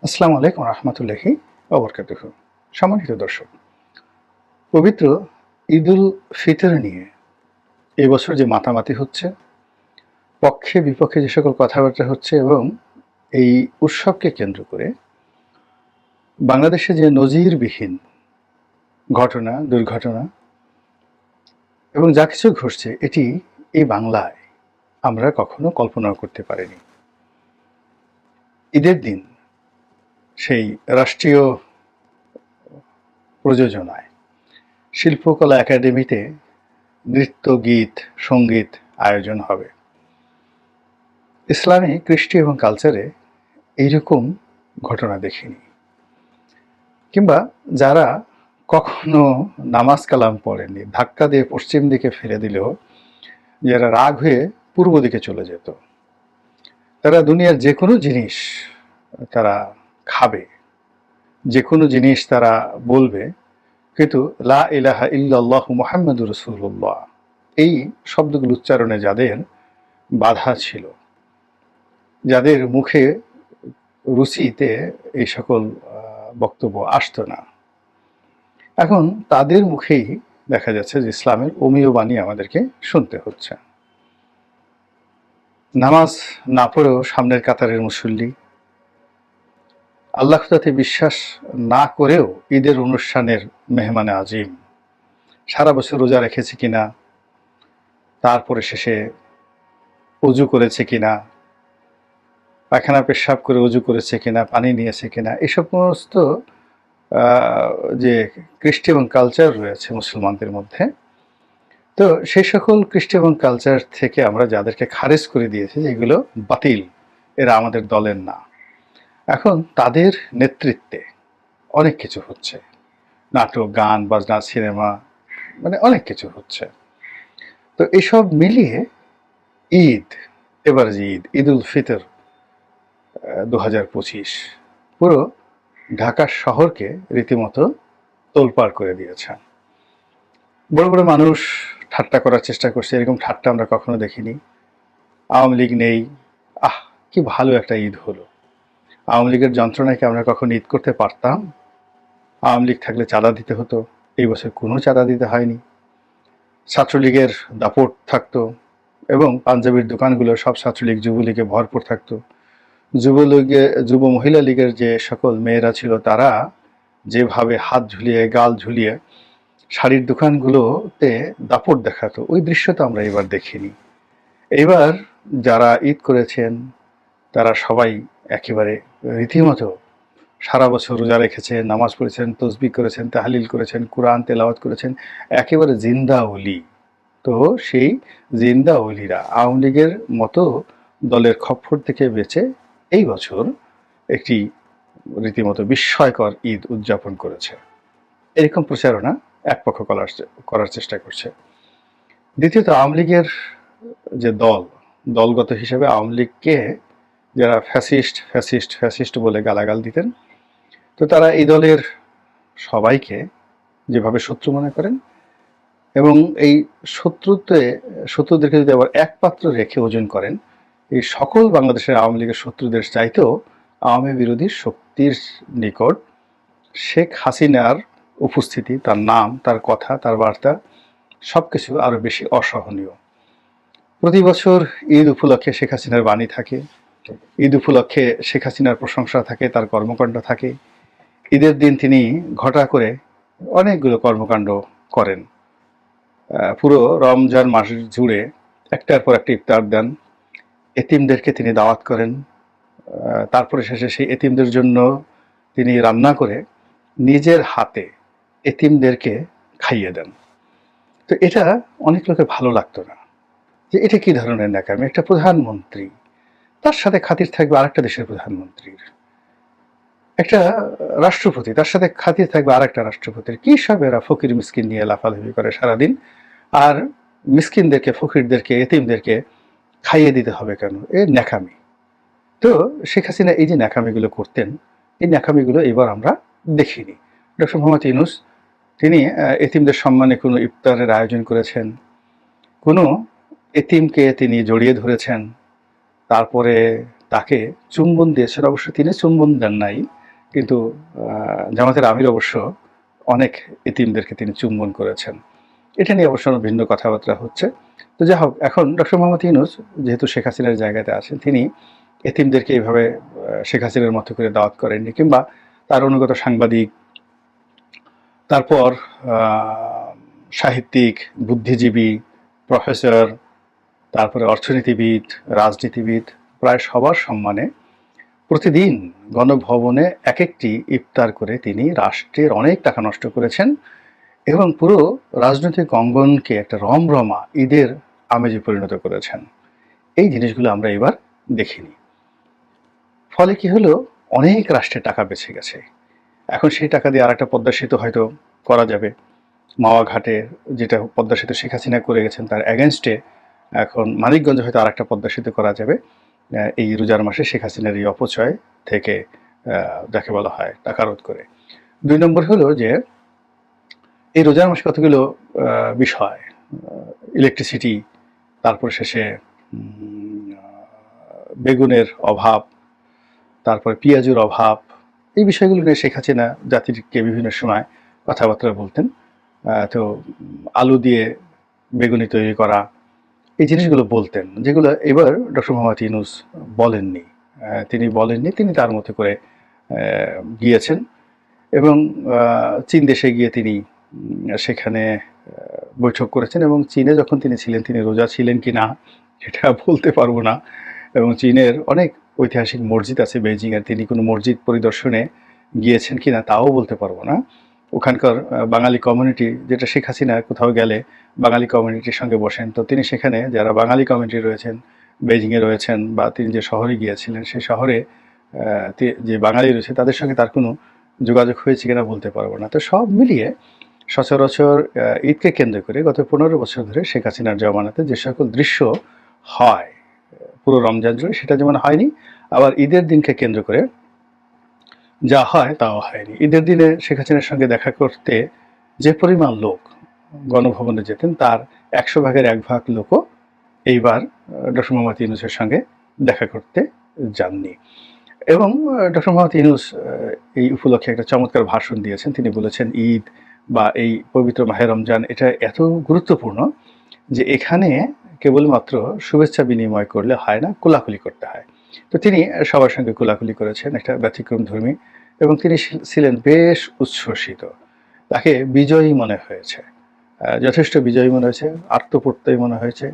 আসসালামু আলাইকুম রহমতুল্লাহি ওয়া বারাকাতুহু। সম্মানিত দর্শক, পবিত্র ঈদুল ফিতর নিয়ে এবছর যে মাতামাতি হচ্ছে, পক্ষে বিপক্ষে যে সকল কথাবার্তা হচ্ছে এবং এই উৎসবকে কেন্দ্র করে বাংলাদেশে যে নজিরবিহীন ঘটনা, দুর্ঘটনা এবং যা কিছু ঘটছে, এটি এই বাংলায় আমরা কখনো কল্পনাও করতে পারিনি। ঈদের দিন সেই রাষ্ট্রীয় প্রযোজনায় শিল্পকলা একাডেমিতে নৃত্য, গীত, সঙ্গীত আয়োজন হবে। ইসলামী, কৃষ্টি এবং কালচারে এইরকম ঘটনা দেখিনি। কিংবা যারা কখনো নামাজ কালাম পড়েনি, ধাক্কা দিয়ে পশ্চিম দিকে ফেলে দিলেও যারা রাগ হয়ে পূর্ব দিকে চলে যেত, তারা দুনিয়ার যে কোনো জিনিস তারা খাবে, যে কোনো জিনিস তারা বলবে, কিন্তু লা ইলাহা ইল্লাল্লাহু মুহাম্মাদুর রাসূলুল্লাহ এই শব্দগুলো উচ্চারণে যাদের বাধা ছিল, যাদের মুখে রুচিতে এই সকল বক্তব্য আসতো না, এখন তাদের মুখেই দেখা যাচ্ছে যে ইসলামের অমীয় বাণী আমাদেরকে শুনতে হচ্ছে। নামাজ না পড়েও সামনের কাতারের মুসল্লি, আল্লাহ তাতে বিশ্বাস না করেও ঈদের অনুষ্ঠানের মেহমানে আজিম, সারা বছর রোজা রেখেছে কিনা, তারপরে শেষে অজু করেছে কিনা, পায়খানা পেশাব করে অজু করেছে কিনা, পানি নিয়েছে কিনা, এই সমস্ত যে কৃষ্টি এবং কালচার রয়েছে মুসলমানদের মধ্যে, তো সেই সকল কৃষ্টি এবং কালচার থেকে আমরা যাদেরকে খারিজ করে দিয়েছি, যেগুলো বাতিল, এরা আমাদের দলের না, এখন তাদের নেতৃত্বে অনেক কিছু হচ্ছে, নাটক, গান, বাজনা, সিনেমা, মানে অনেক কিছু হচ্ছে। তো এসব মিলিয়ে ঈদ, এবার যে ঈদুল ফিতর 2025 পুরো ঢাকা শহরকে রীতিমতো তোলপাড় করে দিয়েছে। বড় বড় মানুষ ঠাট্টা করার চেষ্টা করছে, এরকম ঠাট্টা আমরা কখনো দেখিনি। আওয়ামী লীগ নেই, কি ভালো একটা ঈদ হলো। আওয়ামী লীগের যন্ত্রণায় কি আমরা কখন ঈদ করতে পারতাম? আওয়ামী লীগ থাকলে চাঁদা দিতে হতো, এই বছর কোনো চাঁদা দিতে হয়নি। ছাত্রলীগের দাপট থাকতো এবং পাঞ্জাবির দোকানগুলো সব ছাত্রলীগ, যুবলীগে ভরপুর থাকতো। যুব মহিলা লীগের যে সকল মেয়েরা ছিল, তারা যেভাবে হাত ঝুলিয়ে, গাল ঝুলিয়ে শাড়ির দোকানগুলোতে দাপট দেখাতো, ওই দৃশ্য তো আমরা এবার দেখিনি। এবার যারা ঈদ করেছেন তারা সবাই একেবারে রীতিমতো সারা বছর রোজা রেখেছেন, নামাজ পড়েছেন, তসবিহ করেছেন, তাহলিল করেছেন, কোরআন তেলাওয়াত করেছেন, একেবারে জিন্দা ওলি। তো সেই জিন্দা ওলিরা আওয়ামী লীগের মতো দলের খপ্পর থেকে বেঁচে এই বছর একটি রীতিমতো বিস্ময়কর ঈদ উদযাপন করেছে। এরকম প্রচারণা এক পক্ষ করার চেষ্টা করছে। দ্বিতীয়ত, আওয়ামী লীগের যে দলগত হিসেবে আওয়ামী লীগকে যারা ফ্যাসিস্ট ফ্যাসিস্ট ফ্যাসিস্ট বলে গালাগাল দিতেন, তো তারা এই দলের সবাইকে যেভাবে শত্রু মনে করেন এবং এই শত্রুদেরকে যদি আবার এক পাত্র রেখে ওজন করেন, এই সকল বাংলাদেশের আওয়ামী লীগের শত্রুদের চাইতেও আওয়ামী বিরোধী শক্তির নিকট শেখ হাসিনার উপস্থিতি, তার নাম, তার কথা, তার বার্তা সবকিছু আরো বেশি অসহনীয়। প্রতি বছর ঈদ উপলক্ষে শেখ হাসিনার বাণী থাকে, ঈদ উপলক্ষে শেখ হাসিনার প্রশংসা থাকে, তার কর্মকাণ্ড থাকে। ঈদের দিন তিনি ঘটা করে অনেকগুলো কর্মকাণ্ড করেন। পুরো রমজান মাস জুড়ে একটার পর একটা ইফতার দেন, এতিমদেরকে তিনি দাওয়াত করেন, তারপরে শেষে সেই এতিমদের জন্য তিনি রান্না করে নিজের হাতে এতিমদেরকে খাইয়ে দেন। তো এটা অনেক লোকের ভালো লাগতো না, যে এটা কি ধরনের ন্যাকামি। একটা প্রধানমন্ত্রী, তার সাথে খাতির থাকবে আরেকটা দেশের প্রধানমন্ত্রীর, একটা রাষ্ট্রপতি, তার সাথে খাতির থাকবে আরেকটা রাষ্ট্রপতির। কি সব এরা ফকির মিসকিন নিয়ে লাফালাফি করে সারাদিন, আর মিসকিনদেরকে, ফকিরদেরকে, এতিমদেরকে খাইয়ে দিতে হবে কেন? এ ন্যাকামি। তো শেখ হাসিনা এই যে ন্যাকামিগুলো করতেন, এই ন্যাকামিগুলো এবার আমরা দেখিনি। ডক্টর মোহাম্মদ ইউনূস তিনি এতিমদের সম্মানে কোনো ইফতারের আয়োজন করেছেন, কোনো এতিমকে তিনি জড়িয়ে ধরেছেন, তারপরে তাকে চুম্বন দিয়েছেন। অবশ্য তিনি চুম্বন দেন নাই, কিন্তু জামাতের আমির অবশ্য অনেক এতিমদেরকে তিনি চুম্বন করেছেন। এটা নিয়ে অবশ্য ভিন্ন কথাবার্তা হচ্ছে। তো যাই হোক, এখন ডক্টর মোহাম্মদ ইউনূস যেহেতু শেখ হাসিনার জায়গাতে আছেন, তিনি এতিমদেরকে এইভাবে শেখ হাসিনার মতো করে দাওয়াত করেননি, কিংবা তার অনুগত সাংবাদিক, তারপর সাহিত্যিক, বুদ্ধিজীবী, প্রফেসর, তারপরে অর্থনীতিবিদ, রাজনীতিবিদ, প্রায় সবার সম্মানে প্রতিদিন গণভবনে এক একটি ইফতার করে তিনি রাষ্ট্রের অনেক টাকা নষ্ট করেছেন এবং পুরো রাজনৈতিক অঙ্গনকে একটা রমরমা ঈদের আমেজে পরিণত করেছেন। এই জিনিসগুলো আমরা এবার দেখিনি। ফলে কি হলো, অনেক রাষ্ট্রের টাকা বেঁচে গেছে। এখন সেই টাকা দিয়ে আরেকটা পদ্মা সেতু হয়তো করা যাবে। মাওয়া ঘাটে যেটা পদ্মা সেতু শেখ হাসিনা করে গেছেন তার অ্যাগেনস্টে এখন মানিকগঞ্জে হয়তো আরেকটা পদ্মা সেতু করা যাবে এই রোজার মাসে শেখ হাসিনার এই অপচয় থেকে, যাকে বলা হয় টাকা রোধ করে। 2 নম্বর হলো যে এই রোজার মাসে কতগুলো বিষয়, ইলেকট্রিসিটি, তারপর শেষে বেগুনের অভাব, তারপরে পেঁয়াজের অভাব, এই বিষয়গুলো নিয়ে শেখ হাসিনা জাতিকে বিভিন্ন সময় কথাবার্তা বলতেন। তো আলু দিয়ে বেগুনি তৈরি করা, এই জিনিসগুলো বলতেন, যেগুলো এবার ডক্টর মোহাম্মদ ইউনূস বলেননি। তিনি তার মতো করে গিয়েছেন এবং চীন দেশে গিয়ে তিনি সেখানে বৈঠক করেছেন। এবং চীনে যখন তিনি ছিলেন, তিনি রোজা ছিলেন কি না সেটা বলতে পারবো না। এবং চীনের অনেক ঐতিহাসিক মসজিদ আছে বেইজিংয়ের, তিনি কোনো মসজিদ পরিদর্শনে গিয়েছেন কিনা তাও বলতে পারবো না। ওখানকার বাঙালি কমিউনিটি, যেটা শেখ হাসিনা কোথাও গেলে বাঙালি কমিউনিটির সঙ্গে বসেন, তো তিনি সেখানে যারা বাঙালি কমিউনিটি রয়েছেন, বেইজিংয়ে রয়েছেন, বা তিনি যে শহরে গিয়েছিলেন সেই শহরে যে বাঙালি রয়েছে তাদের সঙ্গে তার কোনো যোগাযোগ হয়েছে কিনা বলতে পারবো না। তো সব মিলিয়ে সচরাচর ঈদকে কেন্দ্র করে গত 15 বছর ধরে শেখ হাসিনার জমানাতে যে সকল দৃশ্য হয় পুরো রমজান জুড়ে, সেটা যেমন হয়নি, আবার ঈদের দিনকে কেন্দ্র করে যা হয় তাও হয়নি। ঈদের দিনে শেখ হাসিনার সঙ্গে দেখা করতে যে পরিমাণ লোক গণভবনে যেতেন, তার 100 ভাগের 1 ভাগ লোকও এইবার ডক্টর মোহাম্মদ ইউনূসের সঙ্গে দেখা করতে যাননি। এবং ডক্টর মোহাম্মদ ইউনূস এই উপলক্ষে একটা চমৎকার ভাষণ দিয়েছেন। তিনি বলেছেন, ঈদ বা এই পবিত্র মাহে রমজান এটা এত গুরুত্বপূর্ণ যে এখানে কেবলমাত্র শুভেচ্ছা বিনিময় করলে হয় না, কোলাকুলি করতে হয়। তো তিনি সবার সঙ্গে কোলাকুলি করেছেন, একটা ব্যতিক্রমধর্মী, এবং তিনি ছিলেন বেশ উচ্ছ্বসিত। তাকে বিজয়ী মনে হয়েছে, যথেষ্ট বিজয়ী মনে হয়েছে, আত্মপ্রত্যয়ী মনে হয়েছে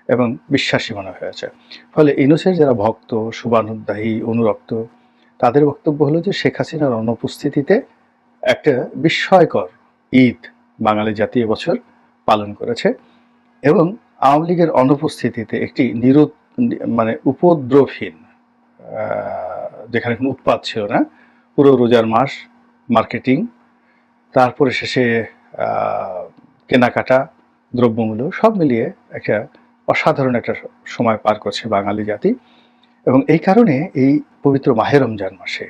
এবং বিশ্বাসী মনে হয়েছে। ফলে ইউনূসের যারা ভক্ত, শুভানুধ্যায়ী, অনুরক্ত, তাদের বক্তব্য হলো যে শেখ হাসিনার অনুপস্থিতিতে একটা বিস্ময়কর ঈদ বাঙালি জাতি এবছর পালন করেছে এবং আওয়ামী লীগের অনুপস্থিতিতে একটি মানে উপদ্রবহীন, যেখানে কোনো উৎপাত ছিল না, পুরো রোজার মাস মার্কেটিং, তারপরে শেষে কেনাকাটা, দ্রব্যমূল্য সব মিলিয়ে একটা অসাধারণ একটা সময় পার করছে বাঙালি জাতি। এবং এই কারণে এই পবিত্র মাহে রমজান মাসে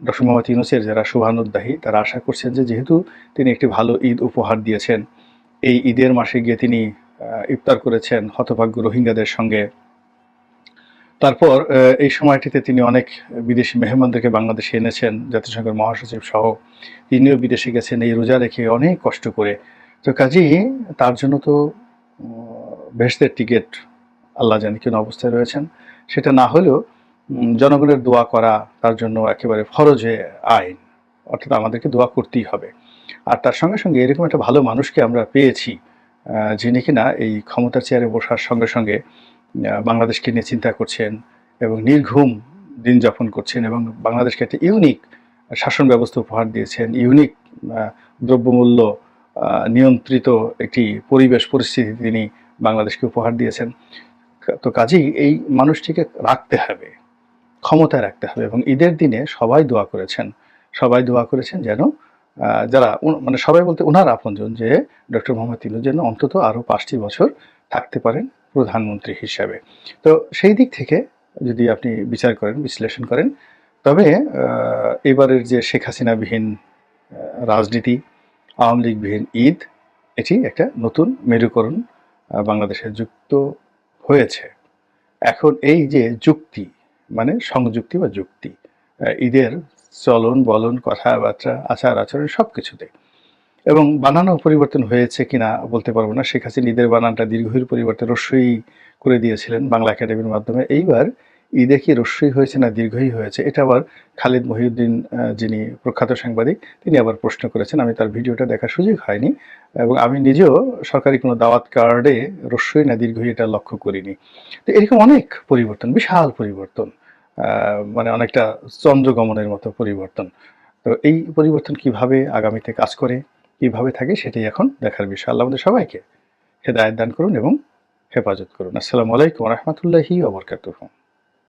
ডক্টর মোহাম্মদ ইউনূসের যারা শুভানুধ্যায়ী তারা আশা করছেন যে যেহেতু তিনি একটি ভালো ঈদ উপহার দিয়েছেন, এই ঈদের মাসে গিয়ে তিনি ইফতার করেছেন হতভাগ্য রোহিঙ্গাদের সঙ্গে, তারপর এই সময়টিতে তিনি অনেক বিদেশি মেহমানদেরকে বাংলাদেশে এনেছেন, জাতিসংঘের মহাসচিব সহ তিনিও বিদেশে গেছেন এই রোজা রেখে অনেক কষ্ট করে। তো কাজেই তার জন্য তো বেহেশতের টিকিট আল্লাহ জানে কোন অবস্থায় রয়েছেন। সেটা না হলেও জনগণের দোয়া করা তার জন্য একেবারে ফরজে আইন, অর্থাৎ আমাদেরকে দোয়া করতেই হবে। আর তার সঙ্গে সঙ্গে এরকম একটা ভালো মানুষকে আমরা পেয়েছি যিনি কিনা এই ক্ষমতার চেয়ারে বসার সঙ্গে সঙ্গে বাংলাদেশকে নিয়ে চিন্তা করছেন এবং নির্ঘুম দিন যাপন করছেন এবং বাংলাদেশকে একটা ইউনিক শাসন ব্যবস্থা উপহার দিয়েছেন, ইউনিক দ্রব্যমূল্য নিয়ন্ত্রিত একটি পরিবেশ পরিস্থিতি তিনি বাংলাদেশকে উপহার দিয়েছেন। তো কাজেই এই মানুষটিকে রাখতে হবে, ক্ষমতায় রাখতে হবে। এবং ঈদের দিনে সবাই দোয়া করেছেন যেন যারা মানে সবাই বলতে ওনার আপনজন, যে ডক্টর মোহাম্মদ ইউনূস যেন অন্তত আরও 5টি বছর থাকতে পারেন প্রধানমন্ত্রী হিসাবে। তো সেই দিক থেকে যদি আপনি বিচার করেন, বিশ্লেষণ করেন, তবে এবারের যে শেখ হাসিনাবিহীন রাজনীতি, আওয়ামী লীগবিহীন ঈদ, এটি একটা নতুন মেরুকরণ বাংলাদেশে যুক্ত হয়েছে। এখন এই যে যুক্তি, মানে সংযুক্তি বা যুক্তি, ঈদের চলন বলন, কথাবার্তা, আচার আচরণ সব কিছুতে। এবং বানানও পরিবর্তন হয়েছে কিনা বলতে পারবো না। শেখ হাসিনা ঈদের বানানটা দীর্ঘইর পরিবর্তে রস্যই করে দিয়েছিলেন বাংলা একাডেমির মাধ্যমে। এইবার ঈদে কি রস্যই হয়েছে না দীর্ঘই হয়েছে, এটা আবার খালিদ মহিউদ্দিন যিনি প্রখ্যাত সাংবাদিক, তিনি আবার প্রশ্ন করেছেন। আমি তার ভিডিওটা দেখার সুযোগ হয়নি এবং আমি নিজেও সরকারি কোনো দাওয়াত কার্ডে রস্যই না দীর্ঘই এটা লক্ষ্য করিনি। তো এরকম অনেক পরিবর্তন, বিশাল পরিবর্তন, মানে অনেকটা চন্দ্রগমনের মতো পরিবর্তন। তো এই পরিবর্তন কিভাবে আগামীতে কাজ করে, কিভাবে থাকে, সেটাই এখন দেখার বিষয়। আল্লাহ আমাদের সবাইকে হেদায়েত দান করুন এবং হেফাজত করুন। আসসালামু আলাইকুম ওয়া রাহমাতুল্লাহি ওয়া বারাকাতুহু।